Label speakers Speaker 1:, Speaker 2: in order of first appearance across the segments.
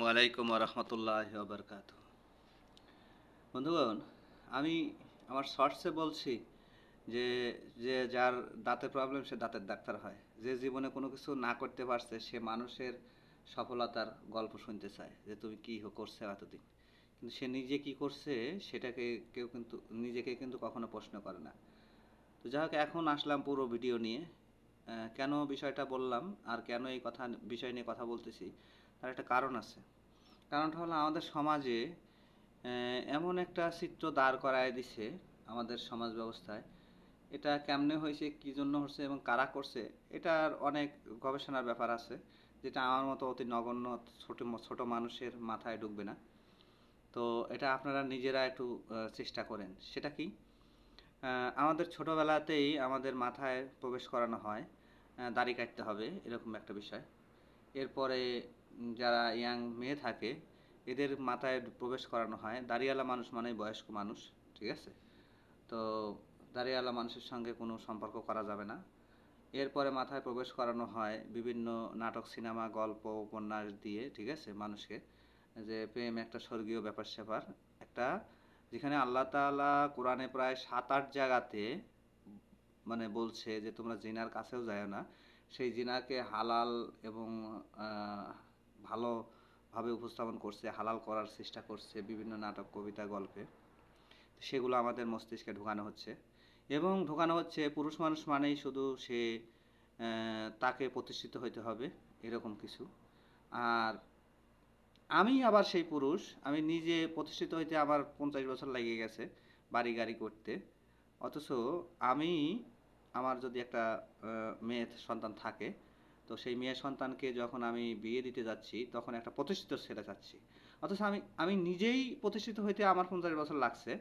Speaker 1: ওয়ালাইকুম রহমতুল্লাহি ওয়া বারাকাতুহু। বন্ধুগণ, আমি আমার শর্টসে বলছি যে যে যার দাঁতের প্রবলেম সে দাঁতের ডাক্তার হয়। যে জীবনে কোনো কিছু না করতে পারছে সে মানুষের সফলতার গল্প শুনতে চায় যে তুমি কি করছে এতদিন, কিন্তু সে নিজে কি করছে সেটাকে কেউ কিন্তু নিজেকে কিন্তু কখনো প্রশ্ন করে না। তো যাই হোক, এখন আসলাম পুরো ভিডিও নিয়ে। কেন বিষয়টা বললাম আর কেন এই বিষয় নিয়ে কথা বলতেছি, তার একটা কারণ আছে। কারণটা হলো আমাদের সমাজে এমন একটা চিত্র দাঁড় করায় দিছে আমাদের সমাজ ব্যবস্থায়। এটা কেমনে হয়েছে, কি জন্য হচ্ছে এবং কারা করছে, এটার অনেক গবেষণার ব্যাপার আছে, যেটা আমার মতো অতি নগণ্য ছোট ছোট মানুষের মাথায় ঢুকবে না। তো এটা আপনারা নিজেরা একটু চেষ্টা করেন। সেটা কি? আমাদের ছোটবেলাতেই আমাদের মাথায় প্রবেশ করানো হয় দাড়ি কাটতে হবে, এরকম একটা বিষয়। এরপরে যারা ইয়াং মেয়ে থাকে এদের মাথায় প্রবেশ করানো হয় দাড়িওয়ালা মানুষ মানেই বয়স্ক মানুষ, ঠিক আছে? তো দাড়িওয়ালা মানুষের সঙ্গে কোনো সম্পর্ক করা যাবে না। এরপরে মাথায় প্রবেশ করানো হয় বিভিন্ন নাটক, সিনেমা, গল্প, উপন্যাস দিয়ে, ঠিক আছে, মানুষকে, যে প্রেম একটা স্বর্গীয় ব্যাপার স্যাপার একটা, যেখানে আল্লাহ তাআলা কোরআনে প্রায় 7-8 জায়গাতে মানে বলছে যে তোমরা জিনার কাছেও যায় না। সেই জিনাকে হালাল এবং ভালোভাবে উপস্থাপন করছে, হালাল করার চেষ্টা করছে বিভিন্ন নাটক, কবিতা, গল্পে। সেগুলো আমাদের মস্তিষ্কে ঢোকানো হচ্ছে, এবং ঢোকানো হচ্ছে পুরুষ মানুষ মানেই শুধু সে তাকে প্রতিষ্ঠিত হইতে হবে, এরকম কিছু। আর আমি আবার সেই পুরুষ, আমি নিজে প্রতিষ্ঠিত হইতে আমার 50 বছর লেগে গেছে বাড়ি গাড়ি করতে। অথচ আমি, আমার যদি একটা মেয়ে সন্তান থাকে, তো সেই মেয়ে সন্তানকে যখন আমি বিয়ে দিতে যাচ্ছি তখন একটা প্রতিষ্ঠিত ছেলে চাচ্ছি। অথচ আমি আমি নিজেই প্রতিষ্ঠিত হইতে আমার 50 বছর লাগছে,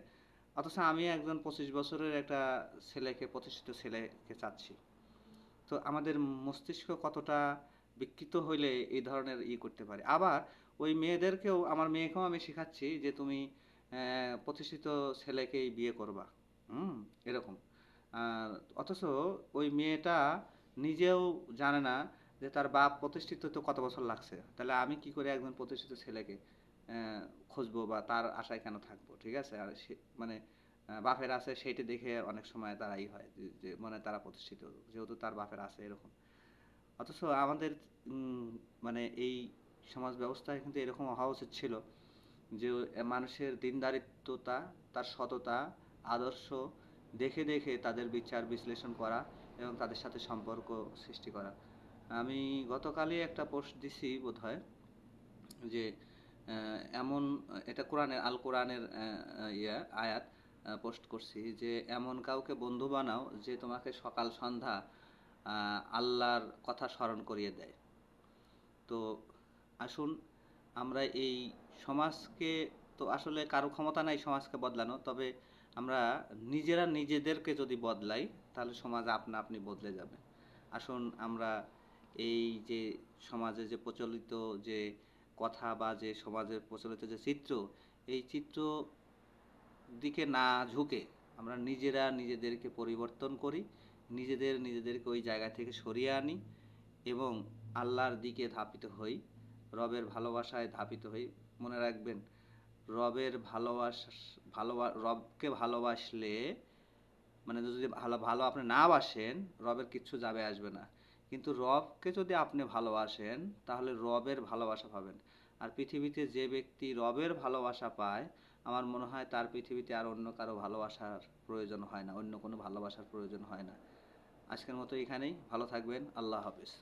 Speaker 1: অথচ আমি একজন 25 বছরের একটা ছেলেকে, প্রতিষ্ঠিত ছেলেকে চাচ্ছি। তো আমাদের মস্তিষ্ক কতটা বিকৃত হইলে এই ধরনের করতে পারে। আবার ওই মেয়েদেরকেও, আমার মেয়েকেও আমি শেখাচ্ছি যে তুমি প্রতিষ্ঠিত ছেলেকেই বিয়ে করবা, হুম, এরকম। আর অথচ ওই মেয়েটা নিজেও জানে না যে তার বাপ প্রতিষ্ঠিত তো কত বছর লাগছে, তাহলে আমি কি করে একজন প্রতিষ্ঠিত ছেলেকে খুঁজবো বা তার আশায় কেন থাকবো, ঠিক আছে? আর সে মানে বাপের আছে সেইটা দেখে অনেক সময় তারা হয় যে মানে তারা প্রতিষ্ঠিত যেহেতু তার বাপের আছে, এরকম। অথচ আমাদের মানে এই সমাজ ব্যবস্থায় কিন্তু এরকম হওয়া উচিত ছিল যে মানুষের দিনদারিত্বতা, তার সততা, আদর্শ দেখে দেখে তাদের বিচার বিশ্লেষণ করা এবং তাদের সাথে সম্পর্ক সৃষ্টি করা। আমি গতকালই একটা পোস্ট দিছি বোধহয়, যে এমন, এটা কোরআনের, আল কোরআনের আয়াত পোস্ট করছি যে এমন কাউকে বন্ধু বানাও যে তোমাকে সকাল সন্ধ্যা আল্লাহর কথা স্মরণ করিয়ে দেয়। তো আসুন আমরা এই সমাজকে, তো আসলে কারো ক্ষমতা নাই সমাজকে বদলানো, তবে আমরা নিজেরা নিজেদেরকে যদি বদলাই তাহলে সমাজ আপনা আপনি বদলে যাবে। আসুন আমরা এই যে সমাজে যে প্রচলিত যে কথা বা যে সমাজের প্রচলিত যে চিত্র, এই চিত্র দিকে না ঝুঁকে আমরা নিজেরা নিজেদেরকে পরিবর্তন করি, নিজেদেরকে ওই জায়গা থেকে সরিয়ে আনি এবং আল্লাহর দিকে ধাপিত হই, রবের ভালোবাসায় ধাপিত হই। মনে রাখবেন, রবের রবকে ভালোবাসলে, মানে যদি ভালো ভালো আপনি না বাসেন, রবের কিচ্ছু যাবে আসবে না। কিন্তু রবকে যদি আপনি ভালোবাসেন তাহলে রবের ভালোবাসা পাবেন। আর পৃথিবীতে যে ব্যক্তি রবের ভালোবাসা পায়, আমার মনে হয় তার পৃথিবীতে আর অন্য কারো ভালোবাসার প্রয়োজন হয় না, অন্য কোনো ভালোবাসার প্রয়োজন হয় না। আজকের মতো এখানেই, ভালো থাকবেন, আল্লাহ হাফেজ।